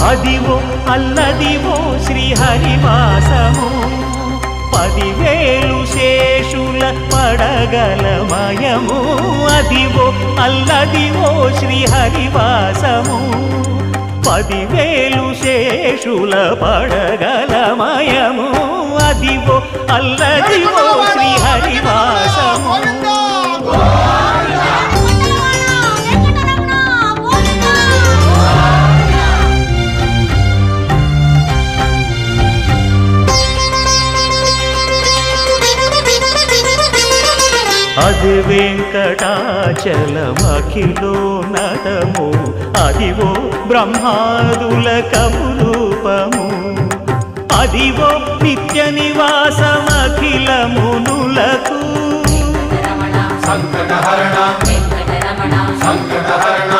అదివో అల్లదివో శ్రీహరివాసము 10,000 శేషుల పడగలమయము అదివో అల్లదివో శ్రీహరివాసము 10,000 శేషుల పడగలమయము అదివో అల్లదివో శ్రీహరివాసము అది వెంకటాచలమఖిలో నటము అదివో బ్రహ్మాదుల కపురూపము అదివో నిత్య నివాసమఖిల మునులకు సంకటహరణ సంకటహరణ